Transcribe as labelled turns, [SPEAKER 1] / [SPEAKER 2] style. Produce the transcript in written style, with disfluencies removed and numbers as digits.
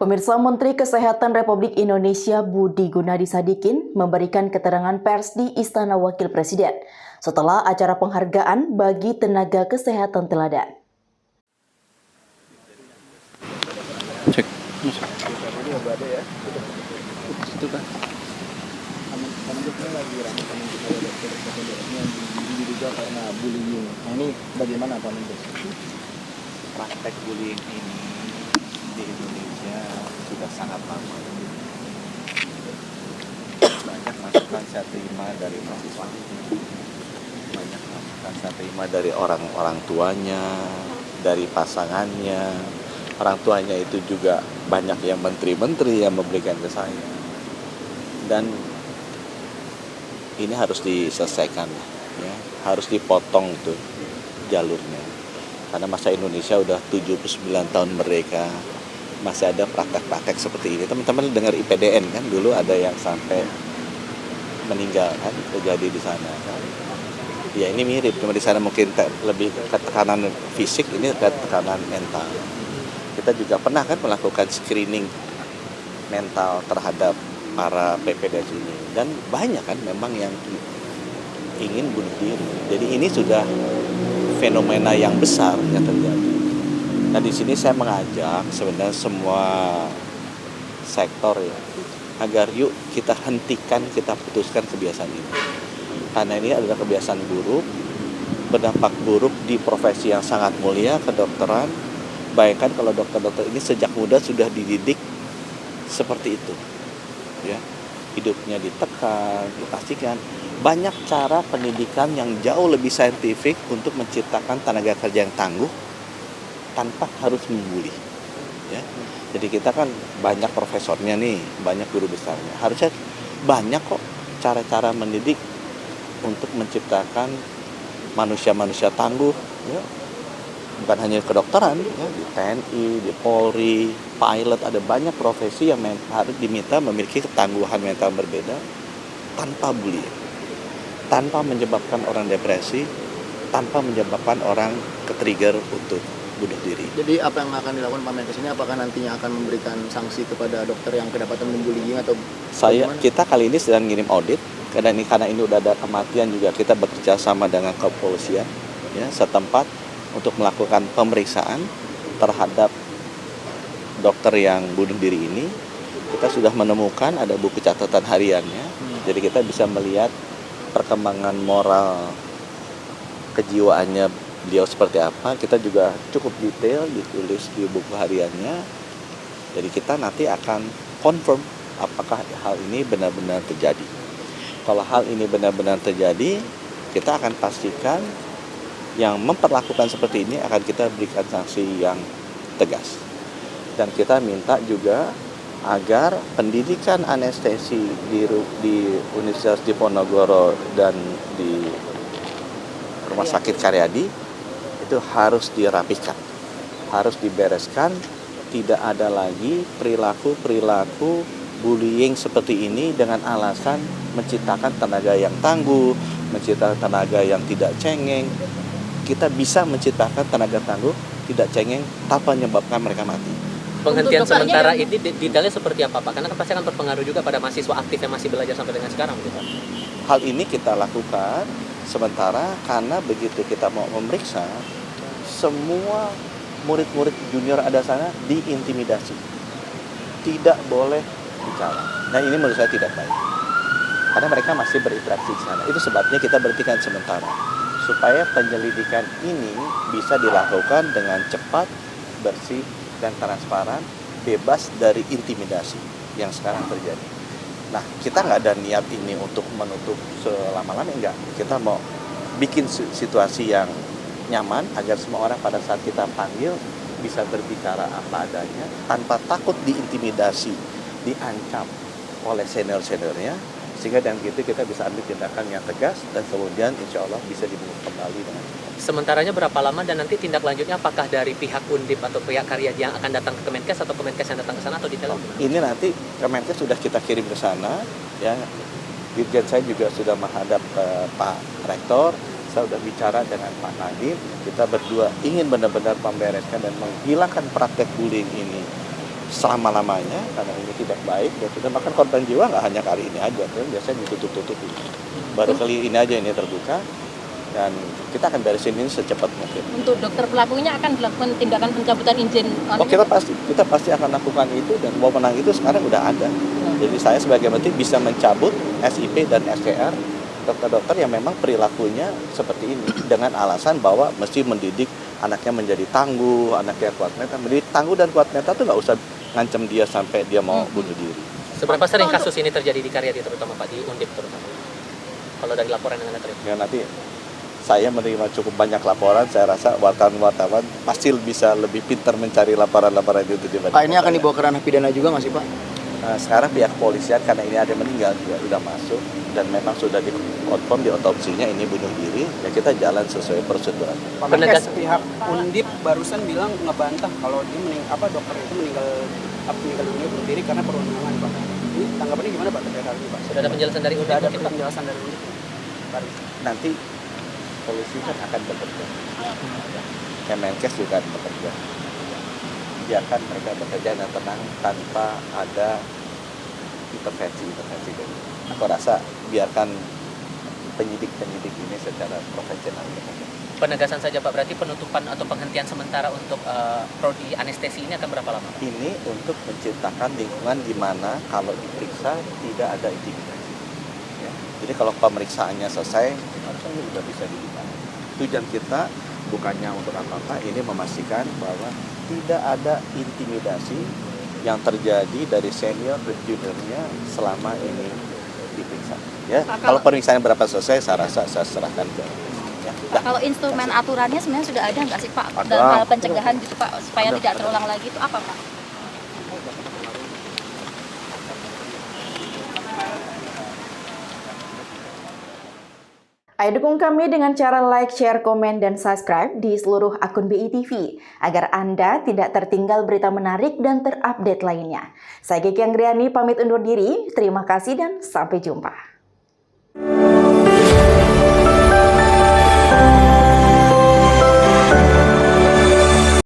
[SPEAKER 1] Pemirsa, Menteri Kesehatan Republik Indonesia Budi Gunadi Sadikin memberikan keterangan pers di Istana Wakil Presiden setelah acara penghargaan bagi tenaga kesehatan teladan.
[SPEAKER 2] Cek.
[SPEAKER 3] Itu kan. Lagi ramai juga karena bullying. Nah, ini bagaimana Pak Mendes?
[SPEAKER 2] Praktek bullying ini di Indonesia sudah sangat lama. Banyak masukan saya terima dari mahasiswa, banyak masukan saya terima dari orang tuanya, dari pasangannya. Orang tuanya itu juga banyak yang menteri-menteri yang memberikan ke saya. Dan ini harus diselesaikan, ya. Harus dipotong tuh jalurnya. Karena masa Indonesia udah 79 tahun merdeka, masih ada praktek-praktek seperti ini. Teman-teman dengar IPDN kan, dulu ada yang sampai meninggal kan, terjadi di sana kan. Ya ini mirip, cuma di sana mungkin lebih ke tekanan fisik, ini ke tekanan mental. Kita juga pernah kan melakukan screening mental terhadap para PPDS ini. Dan banyak kan memang yang ingin bunuh diri. Jadi ini sudah fenomena yang besar yang terjadi. Nah di sini saya mengajak sebenarnya semua sektor ya, agar yuk kita hentikan, kita putuskan kebiasaan ini. Karena ini adalah kebiasaan buruk, berdampak buruk di profesi yang sangat mulia, kedokteran. Bayangkan kalau dokter-dokter ini sejak muda sudah dididik seperti itu, ya, hidupnya ditekan, dipastikan. Banyak cara pendidikan yang jauh lebih saintifik untuk menciptakan tenaga kerja yang tangguh tanpa harus membuli, ya. Jadi kita kan banyak profesornya nih, banyak guru besarnya. Harusnya banyak kok cara-cara mendidik untuk menciptakan manusia-manusia tangguh, ya. Bukan hanya kedokteran, ya, di TNI, di Polri, pilot, ada banyak profesi yang harus diminta memiliki ketangguhan mental berbeda tanpa bullying, tanpa menyebabkan orang depresi, tanpa menyebabkan orang ke-trigger untuk bunuh diri.
[SPEAKER 3] Jadi apa yang akan dilakukan Pak Menkes ini? Apakah nantinya akan memberikan sanksi kepada dokter yang kedapatan membullying atau
[SPEAKER 2] Kita kali ini sedang ngirim audit karena ini udah ada kematian juga, kita bekerja sama dengan kepolisian, ya, setempat untuk melakukan pemeriksaan terhadap dokter yang bunuh diri ini. Kita sudah menemukan ada buku catatan hariannya, jadi kita bisa melihat perkembangan moral kejiwaannya beliau seperti apa. Kita juga cukup detail ditulis di buku hariannya. Jadi kita nanti akan confirm apakah hal ini benar-benar terjadi. Kalau hal ini benar-benar terjadi, kita akan pastikan yang memperlakukan seperti ini akan kita berikan sanksi yang tegas. Dan kita minta juga agar pendidikan anestesi di Universitas Diponegoro dan di Rumah Sakit Karyadi itu harus dirapikan, harus dibereskan. Tidak ada lagi perilaku bullying seperti ini dengan alasan menciptakan tenaga yang tangguh, menciptakan tenaga yang tidak cengeng. Kita bisa menciptakan tenaga tangguh, tidak cengeng, tanpa menyebabkan mereka mati.
[SPEAKER 4] Penghentian sementara ini detailnya seperti apa Pak? Karena kan pasti akan berpengaruh juga pada mahasiswa aktif yang masih belajar sampai dengan sekarang, gitu Pak.
[SPEAKER 2] Hal ini kita lakukan sementara karena begitu kita mau memeriksa, semua murid-murid junior ada sana diintimidasi. Tidak boleh bicara. Nah ini menurut saya tidak baik. Karena mereka masih berinteraksi di sana. Itu sebabnya kita berhentikan sementara. Supaya penyelidikan ini bisa dilakukan dengan cepat, bersih, dan transparan, bebas dari intimidasi yang sekarang terjadi. Nah, kita nggak ada niat ini untuk menutup selama-lamanya, enggak. Kita mau bikin situasi yang nyaman agar semua orang pada saat kita panggil bisa berbicara apa adanya, tanpa takut diintimidasi, diancam oleh senior-seniornya, sehingga dengan gitu kita bisa ambil tindakan yang tegas dan kemudian insya Allah bisa dibuka kembali dengan
[SPEAKER 4] Sementaranya berapa lama dan nanti tindak lanjutnya apakah dari pihak Undip atau pihak Karyadi yang akan datang ke Kemenkes atau Kemenkes yang datang ke sana atau detail?
[SPEAKER 2] Ini nanti Kemenkes sudah kita kirim ke sana, ya. Dirjen saya juga sudah menghadap Pak Rektor, saya sudah bicara dengan Pak Nadiem, kita berdua ingin benar-benar membereskan dan menghilangkan praktek bullying ini selama-lamanya karena ini tidak baik dan sudah bahkan korban jiwa nggak hanya kali ini aja, kan biasanya ditutup-tutupi. Baru kali ini aja ini terbuka dan kita akan beresin ini secepat mungkin.
[SPEAKER 5] Untuk dokter pelakunya akan dilakukan tindakan pencabutan izin.
[SPEAKER 2] Oh kita pasti akan lakukan itu dan wewenang itu sekarang udah ada. Jadi saya sebagai menteri bisa mencabut SIP dan SCR dokter-dokter yang memang perilakunya seperti ini dengan alasan bahwa mesti mendidik anaknya menjadi tangguh, anaknya kuat mental. Mendidik tangguh dan kuat mental itu nggak usah ngancam dia sampai dia mau bunuh diri.
[SPEAKER 4] Seberapa sering kasus ini terjadi di Karyadi terutama Pak, di Undip terutama? Kalau dari laporan yang Anda terima?
[SPEAKER 2] Ya nanti saya menerima cukup banyak laporan, saya rasa wartawan-wartawan pasti bisa lebih pintar mencari laporan-laporan itu dibanding
[SPEAKER 3] Pak, ini akan
[SPEAKER 2] saya.
[SPEAKER 3] dibawa ke ranah pidana juga nggak sih Pak?
[SPEAKER 2] Sekarang pihak kepolisian karena ini ada yang meninggal juga sudah masuk dan memang sudah dikonfirm di otopsinya ini bunuh diri, ya kita jalan sesuai prosedur.
[SPEAKER 6] Pak Menkes, pihak Undip barusan bilang ngebantah kalau dia dokter itu meninggal dunia bunuh diri karena perundungan Pak. Ini tanggapannya gimana Pak terkait hal ini Pak?
[SPEAKER 4] Sudah ada penjelasan dari Undip?
[SPEAKER 6] Sudah ada
[SPEAKER 4] mungkin, Pak?
[SPEAKER 6] penjelasan dari Undip.
[SPEAKER 2] Nanti polisi kan akan bekerja, Kemenkes juga akan bekerja. Biarkan mereka bekerja dengan tenang tanpa ada intervensi dari. Aku rasa biarkan penyidik ini secara profesional bekerja.
[SPEAKER 4] Penegasan saja Pak, berarti penutupan atau penghentian sementara untuk prodi anestesi ini akan berapa lama?
[SPEAKER 2] Ini untuk menciptakan lingkungan di mana kalau diperiksa tidak ada intimidasi. Ya. Jadi kalau pemeriksaannya selesai, harusnya sudah bisa dibuka. Tujuan kita bukannya untuk apa-apa, ini memastikan bahwa tidak ada intimidasi yang terjadi dari senior dan juniornya selama ini diperiksa. Ya, kalau pemeriksaan berapa selesai, saya rasa saya serahkan ke. Ya,
[SPEAKER 5] Pak, kalau instrumen aturannya sebenarnya sudah ada nggak sih Pak
[SPEAKER 2] Ada.
[SPEAKER 5] dalam hal pencegahan gitu Pak supaya
[SPEAKER 2] Ada.
[SPEAKER 5] tidak terulang lagi itu apa Pak?
[SPEAKER 1] Ayo dukung kami dengan cara like, share, komen, dan subscribe di seluruh akun BI TV agar Anda tidak tertinggal berita menarik dan terupdate lainnya. Saya Kiki Anggriani pamit undur diri, terima kasih dan sampai jumpa.